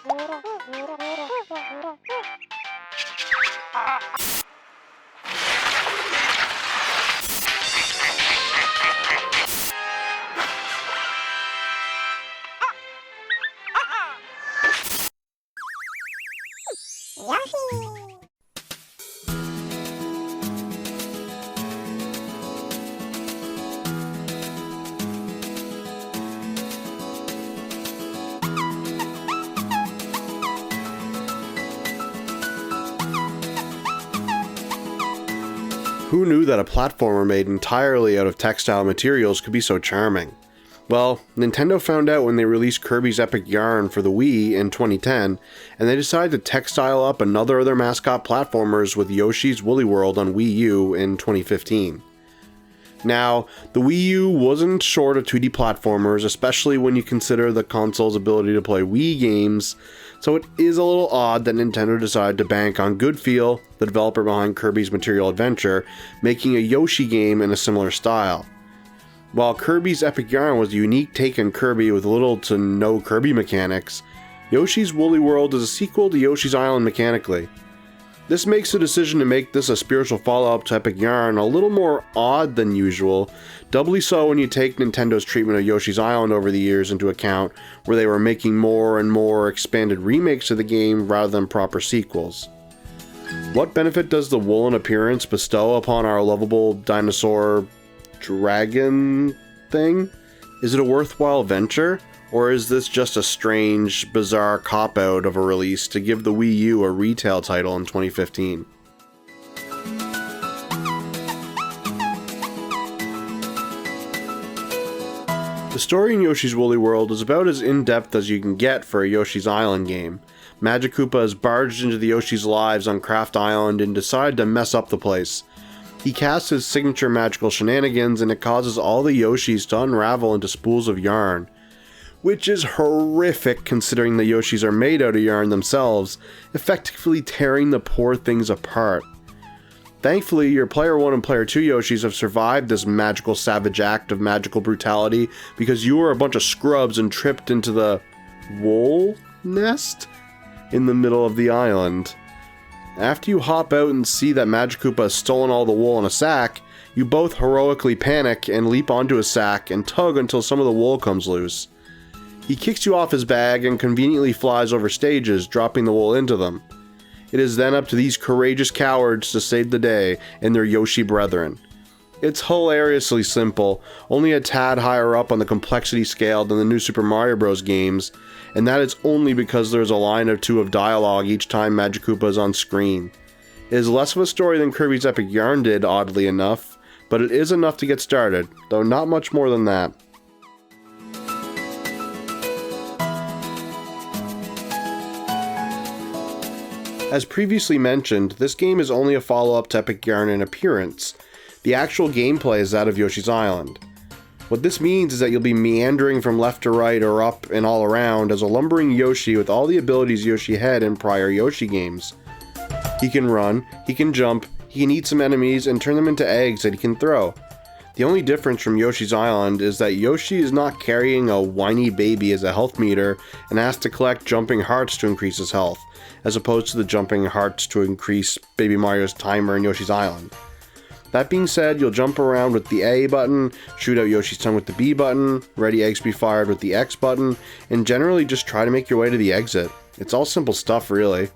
Yoshi! Who knew that a platformer made entirely out of textile materials could be so charming? Well, Nintendo found out when they released Kirby's Epic Yarn for the Wii in 2010, and they decided to textile up another of their mascot platformers with Yoshi's Woolly World on Wii U in 2015. Now, the Wii U wasn't short of 2D platformers, especially when you consider the console's ability to play Wii games, so it is a little odd that Nintendo decided to bank on Good Feel, the developer behind Kirby's Material Adventure, making a Yoshi game in a similar style. While Kirby's Epic Yarn was a unique take on Kirby with little to no Kirby mechanics, Yoshi's Woolly World is a sequel to Yoshi's Island mechanically. This makes the decision to make this a spiritual follow-up to Epic Yarn a little more odd than usual, doubly so when you take Nintendo's treatment of Yoshi's Island over the years into account, where they were making more and more expanded remakes of the game rather than proper sequels. What benefit does the woolen appearance bestow upon our lovable dinosaur dragon thing? Is it a worthwhile venture? Or is this just a strange, bizarre cop-out of a release to give the Wii U a retail title in 2015? The story in Yoshi's Woolly World is about as in-depth as you can get for a Yoshi's Island game. Magic Koopa has barged into the Yoshi's lives on Craft Island and decided to mess up the place. He casts his signature magical shenanigans and it causes all the Yoshis to unravel into spools of yarn. Which is horrific considering the Yoshis are made out of yarn themselves, effectively tearing the poor things apart. Thankfully, your Player 1 and Player 2 Yoshis have survived this magical savage act of magical brutality because you were a bunch of scrubs and tripped into the wool nest in the middle of the island. After you hop out and see that Magic Koopa has stolen all the wool in a sack, you both heroically panic and leap onto a sack and tug until some of the wool comes loose. He kicks you off his bag and conveniently flies over stages, dropping the wool into them. It is then up to these courageous cowards to save the day and their Yoshi brethren. It's hilariously simple, only a tad higher up on the complexity scale than the new Super Mario Bros. Games, and that is only because there's a line or two of dialogue each time Magic Koopa is on screen. It is less of a story than Kirby's Epic Yarn did, oddly enough, but it is enough to get started, though not much more than that. As previously mentioned, this game is only a follow-up to Epic Yarn in appearance. The actual gameplay is that of Yoshi's Island. What this means is that you'll be meandering from left to right or up and all around as a lumbering Yoshi with all the abilities Yoshi had in prior Yoshi games. He can run, he can jump, he can eat some enemies and turn them into eggs that he can throw. The only difference from Yoshi's Island is that Yoshi is not carrying a whiny baby as a health meter and has to collect jumping hearts to increase his health, as opposed to the jumping hearts to increase Baby Mario's timer in Yoshi's Island. That being said, you'll jump around with the A button, shoot out Yoshi's tongue with the B button, ready eggs be fired with the X button, and generally just try to make your way to the exit. It's all simple stuff, really.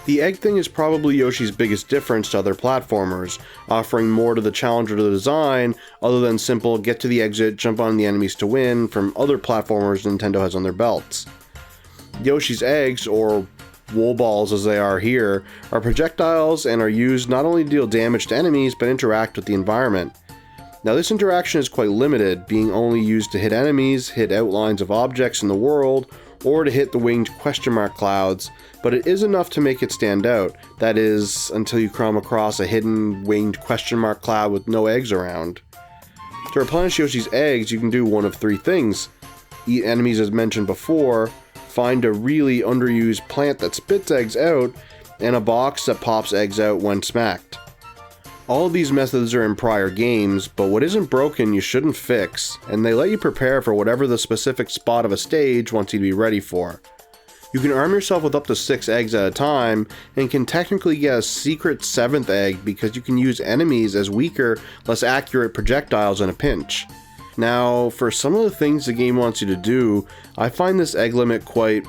The egg thing is probably Yoshi's biggest difference to other platformers, offering more to the challenge or the design, other than simple get to the exit, jump on the enemies to win from other platformers Nintendo has on their belts. Yoshi's eggs, or wool balls as they are here, are projectiles and are used not only to deal damage to enemies but interact with the environment. Now this interaction is quite limited, being only used to hit enemies, hit outlines of objects in the world, or to hit the winged question mark clouds, but it is enough to make it stand out, that is, until you come across a hidden winged question mark cloud with no eggs around. To replenish Yoshi's eggs, you can do one of three things: eat enemies as mentioned before, find a really underused plant that spits eggs out, and a box that pops eggs out when smacked. All of these methods are in prior games, but what isn't broken you shouldn't fix, and they let you prepare for whatever the specific spot of a stage wants you to be ready for. You can arm yourself with up to 6 eggs at a time, and can technically get a secret 7th egg because you can use enemies as weaker, less accurate projectiles in a pinch. Now, for some of the things the game wants you to do, I find this egg limit quite,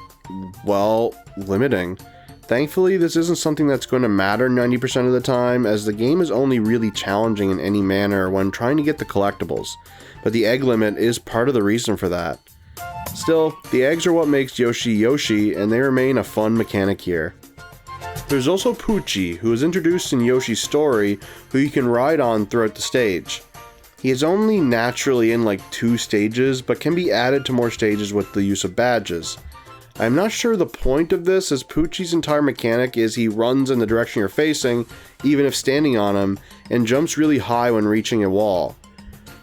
well, limiting. Thankfully, this isn't something that's going to matter 90% of the time, as the game is only really challenging in any manner when trying to get the collectibles, but the egg limit is part of the reason for that. Still, the eggs are what makes Yoshi Yoshi, and they remain a fun mechanic here. There's also Poochie, who is introduced in Yoshi's story, who you can ride on throughout the stage. He is only naturally in like 2 stages, but can be added to more stages with the use of badges. I am not sure the point of this, as Poochie's entire mechanic is he runs in the direction you're facing, even if standing on him, and jumps really high when reaching a wall.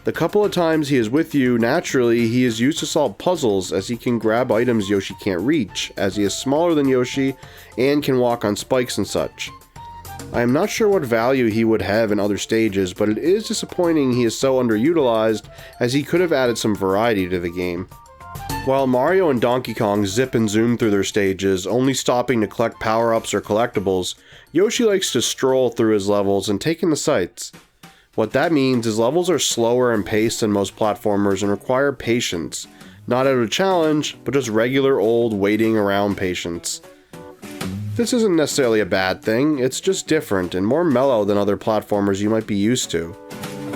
The couple of times he is with you, naturally, he is used to solve puzzles, as he can grab items Yoshi can't reach, as he is smaller than Yoshi and can walk on spikes and such. I am not sure what value he would have in other stages, but it is disappointing he is so underutilized, as he could have added some variety to the game. While Mario and Donkey Kong zip and zoom through their stages, only stopping to collect power-ups or collectibles, Yoshi likes to stroll through his levels and take in the sights. What that means is levels are slower in pace than most platformers and require patience. Not out of challenge, but just regular old waiting around patience. This isn't necessarily a bad thing, it's just different and more mellow than other platformers you might be used to.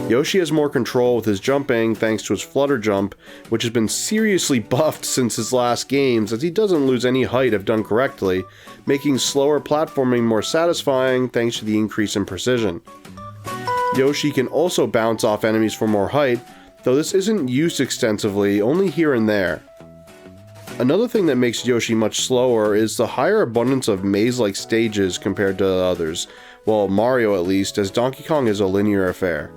Yoshi has more control with his jumping thanks to his flutter jump, which has been seriously buffed since his last games, as he doesn't lose any height if done correctly, making slower platforming more satisfying thanks to the increase in precision. Yoshi can also bounce off enemies for more height, though this isn't used extensively, only here and there. Another thing that makes Yoshi much slower is the higher abundance of maze-like stages compared to the others, well, Mario at least, as Donkey Kong is a linear affair.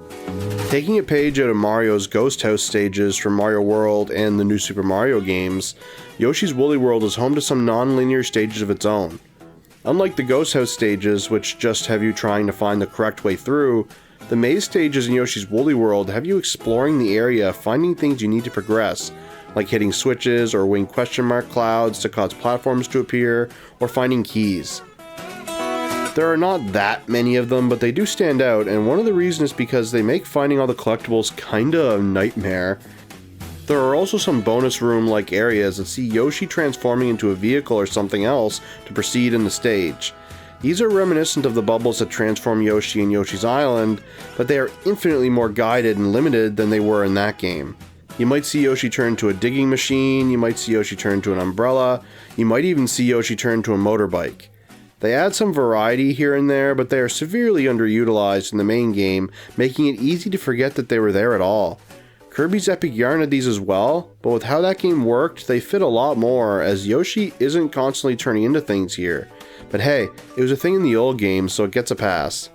Taking a page out of Mario's Ghost House stages from Mario World and the new Super Mario games, Yoshi's Woolly World is home to some non-linear stages of its own. Unlike the Ghost House stages, which just have you trying to find the correct way through, the maze stages in Yoshi's Woolly World have you exploring the area, finding things you need to progress, like hitting switches or winged question mark clouds to cause platforms to appear, or finding keys. There are not that many of them, but they do stand out, and one of the reasons is because they make finding all the collectibles kinda a nightmare. There are also some bonus room-like areas that see Yoshi transforming into a vehicle or something else to proceed in the stage. These are reminiscent of the bubbles that transform Yoshi in Yoshi's Island, but they are infinitely more guided and limited than they were in that game. You might see Yoshi turn to a digging machine, you might see Yoshi turn to an umbrella, you might even see Yoshi turn to a motorbike. They add some variety here and there, but they are severely underutilized in the main game, making it easy to forget that they were there at all. Kirby's Epic Yarn had these as well, but with how that game worked, they fit a lot more, as Yoshi isn't constantly turning into things here. But hey, it was a thing in the old game, so it gets a pass.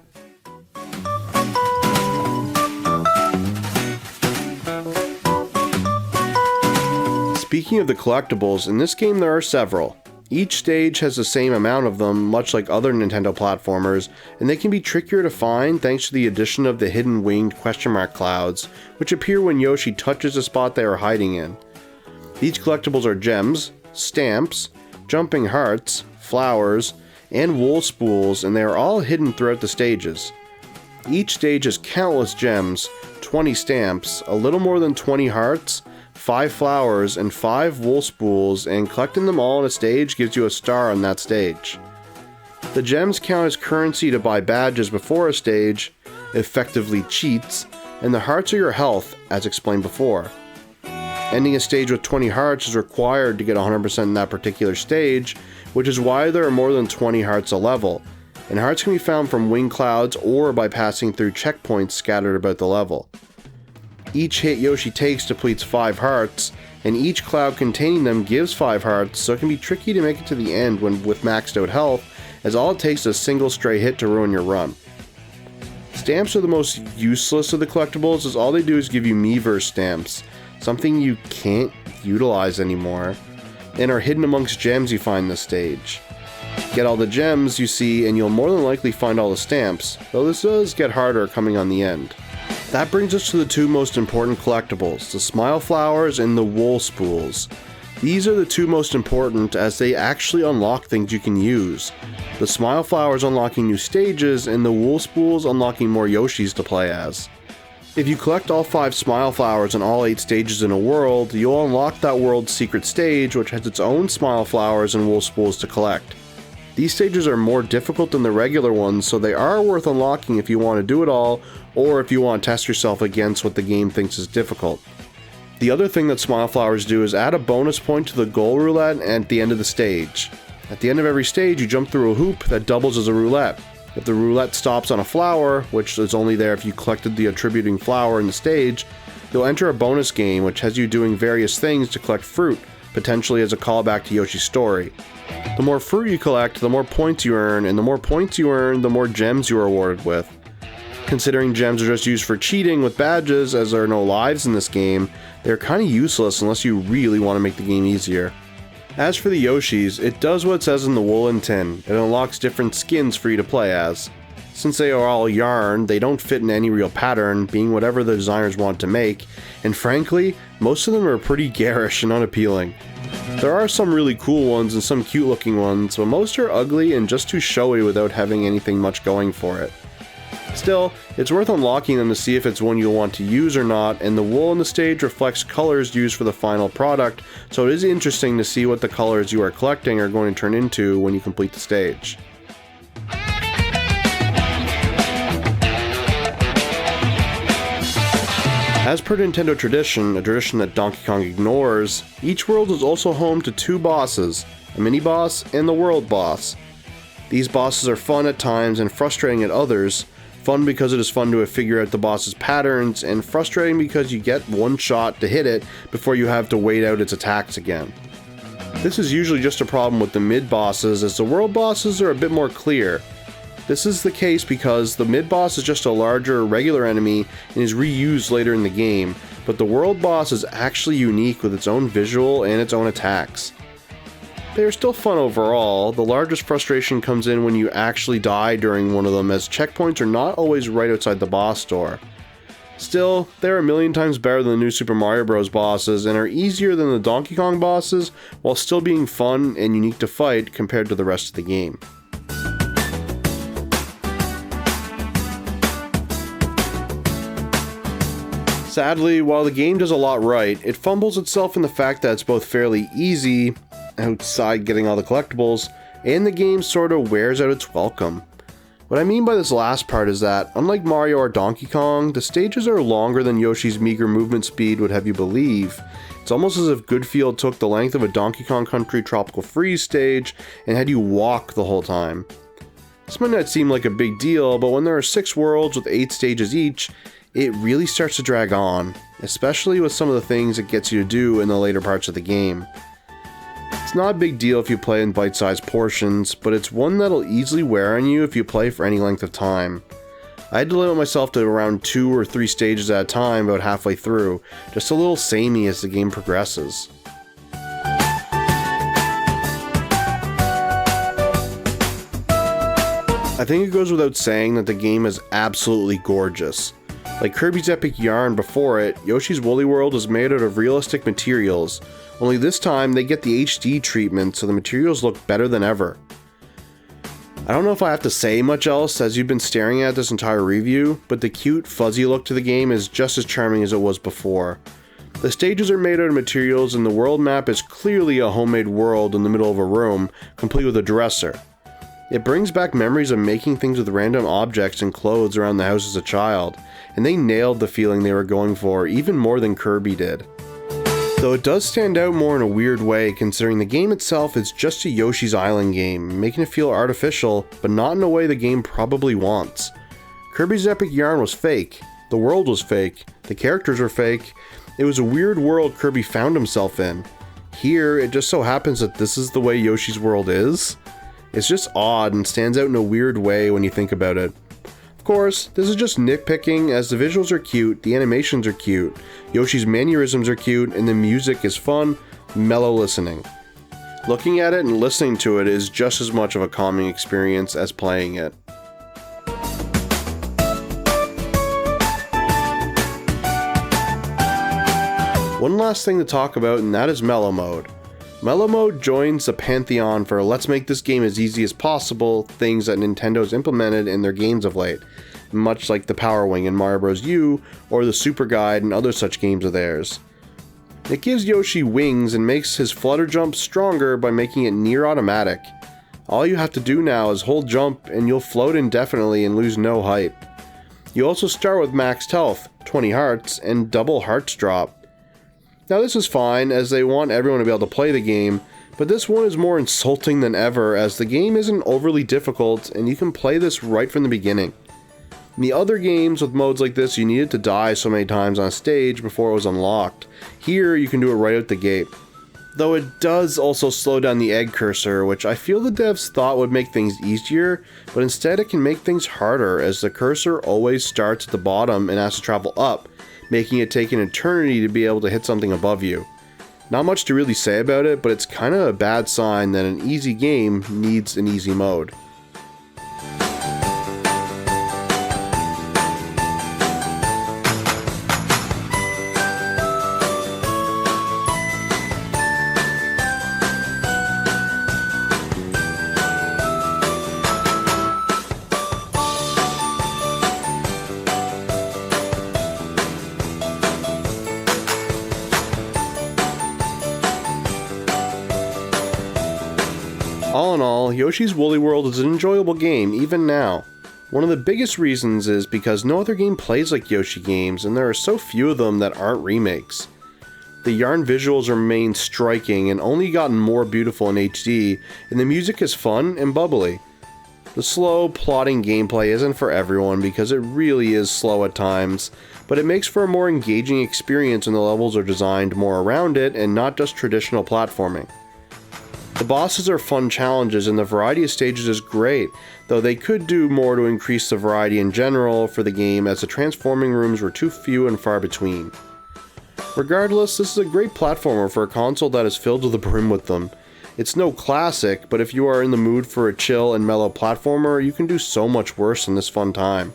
Speaking of the collectibles, in this game there are several. Each stage has the same amount of them, much like other Nintendo platformers, and they can be trickier to find thanks to the addition of the hidden winged question mark clouds, which appear when Yoshi touches the spot they are hiding in. These collectibles are gems, stamps, jumping hearts, flowers, and wool spools, and they are all hidden throughout the stages. Each stage has countless gems, 20 stamps, a little more than 20 hearts, 5 flowers, and 5 wool spools, and collecting them all on a stage gives you a star on that stage. The gems count as currency to buy badges before a stage, effectively cheats, and the hearts are your health, as explained before. Ending a stage with 20 hearts is required to get 100% in that particular stage, which is why there are more than 20 hearts a level, and hearts can be found from wing clouds or by passing through checkpoints scattered about the level. Each hit Yoshi takes depletes 5 hearts, and each cloud containing them gives 5 hearts, so it can be tricky to make it to the end when with maxed out health, as all it takes is a single stray hit to ruin your run. Stamps are the most useless of the collectibles, as all they do is give you Miiverse stamps, something you can't utilize anymore, and are hidden amongst gems you find in this stage. Get all the gems you see and you'll more than likely find all the stamps, though this does get harder coming on the end. That brings us to the two most important collectibles, the Smile Flowers and the Wool Spools. These are the two most important as they actually unlock things you can use. The Smile Flowers unlocking new stages and the Wool Spools unlocking more Yoshis to play as. If you collect all 5 Smile Flowers in all 8 stages in a world, you'll unlock that world's secret stage, which has its own Smile Flowers and Wool Spools to collect. These stages are more difficult than the regular ones, so they are worth unlocking if you want to do it all, or if you want to test yourself against what the game thinks is difficult. The other thing that Smile Flowers do is add a bonus point to the goal roulette at the end of the stage. At the end of every stage, you jump through a hoop that doubles as a roulette. If the roulette stops on a flower, which is only there if you collected the attributing flower in the stage, you'll enter a bonus game which has you doing various things to collect fruit, potentially as a callback to Yoshi's story. The more fruit you collect, the more points you earn, and the more points you earn, the more gems you are awarded with. Considering gems are just used for cheating with badges, as there are no lives in this game, they're kinda useless unless you really want to make the game easier. As for the Yoshis, it does what it says in the woolen tin. It unlocks different skins for you to play as. Since they are all yarn, they don't fit in any real pattern, being whatever the designers want to make, and frankly, most of them are pretty garish and unappealing. There are some really cool ones and some cute looking ones, but most are ugly and just too showy without having anything much going for it. Still, it's worth unlocking them to see if it's one you'll want to use or not, and the wool on the stage reflects colors used for the final product, so it is interesting to see what the colors you are collecting are going to turn into when you complete the stage. As per Nintendo tradition, a tradition that Donkey Kong ignores, each world is also home to 2 bosses, a mini-boss and the world boss. These bosses are fun at times and frustrating at others. Fun because it is fun to figure out the boss's patterns, and frustrating because you get one shot to hit it before you have to wait out its attacks again. This is usually just a problem with the mid-bosses, as the world bosses are a bit more clear. This is the case because the mid-boss is just a larger, regular enemy and is reused later in the game, but the world boss is actually unique with its own visual and its own attacks. They are still fun overall. The largest frustration comes in when you actually die during one of them, as checkpoints are not always right outside the boss door. Still, they are a million times better than the new Super Mario Bros. Bosses and are easier than the Donkey Kong bosses, while still being fun and unique to fight compared to the rest of the game. Sadly, while the game does a lot right, it fumbles itself in the fact that it's both fairly easy, outside getting all the collectibles, and the game sort of wears out its welcome. What I mean by this last part is that, unlike Mario or Donkey Kong, the stages are longer than Yoshi's meager movement speed would have you believe. It's almost as if Goodfield took the length of a Donkey Kong Country Tropical Freeze stage and had you walk the whole time. This might not seem like a big deal, but when there are 6 worlds with 8 stages each, it really starts to drag on, especially with some of the things it gets you to do in the later parts of the game. It's not a big deal if you play in bite-sized portions, but it's one that'll easily wear on you if you play for any length of time. I had to limit myself to around 2 or 3 stages at a time about halfway through, just a little samey as the game progresses. I think it goes without saying that the game is absolutely gorgeous. Like Kirby's epic yarn before it, Yoshi's Woolly World is made out of realistic materials, only this time they get the HD treatment so the materials look better than ever. I don't know if I have to say much else as you've been staring at this entire review, but the cute, fuzzy look to the game is just as charming as it was before. The stages are made out of materials and the world map is clearly a homemade world in the middle of a room, complete with a dresser. It brings back memories of making things with random objects and clothes around the house as a child, and they nailed the feeling they were going for even more than Kirby did. Though it does stand out more in a weird way considering the game itself is just a Yoshi's Island game, making it feel artificial, but not in a way the game probably wants. Kirby's epic yarn was fake, the world was fake, the characters were fake, it was a weird world Kirby found himself in. Here, it just so happens that this is the way Yoshi's world is. It's just odd and stands out in a weird way when you think about it. Of course, this is just nitpicking as the visuals are cute, the animations are cute, Yoshi's mannerisms are cute, and the music is fun, mellow listening. Looking at it and listening to it is just as much of a calming experience as playing it. One last thing to talk about, and that is mellow mode. Mellow Mode joins the pantheon for let's make this game as easy as possible things that Nintendo's implemented in their games of late, much like the Power Wing in Mario Bros. U or the Super Guide and other such games of theirs. It gives Yoshi wings and makes his flutter jump stronger by making it near automatic. All you have to do now is hold jump and you'll float indefinitely and lose no height. You also start with maxed health, 20 hearts, and double hearts drop. Now this is fine, as they want everyone to be able to play the game, but this one is more insulting than ever, as the game isn't overly difficult and you can play this right from the beginning. In the other games with modes like this, you needed to die so many times on a stage before it was unlocked. Here, you can do it right out the gate. Though it does also slow down the egg cursor, which I feel the devs thought would make things easier, but instead it can make things harder, as the cursor always starts at the bottom and has to travel up, making it take an eternity to be able to hit something above you. Not much to really say about it, but it's kinda a bad sign that an easy game needs an easy mode. All in all, Yoshi's Woolly World is an enjoyable game, even now. One of the biggest reasons is because no other game plays like Yoshi games, and there are so few of them that aren't remakes. The yarn visuals remain striking and only gotten more beautiful in HD, and the music is fun and bubbly. The slow, plodding gameplay isn't for everyone because it really is slow at times, but it makes for a more engaging experience when the levels are designed more around it and not just traditional platforming. The bosses are fun challenges and the variety of stages is great, though they could do more to increase the variety in general for the game, as the transforming rooms were too few and far between. Regardless, this is a great platformer for a console that is filled to the brim with them. It's no classic, but if you are in the mood for a chill and mellow platformer, you can do so much worse in this fun time.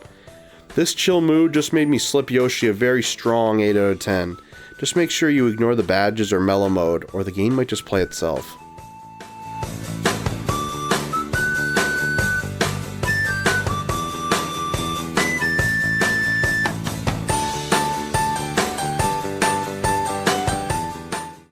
This chill mood just made me slip Yoshi a very strong 8 out of 10. Just make sure you ignore the badges or mellow mode, or the game might just play itself.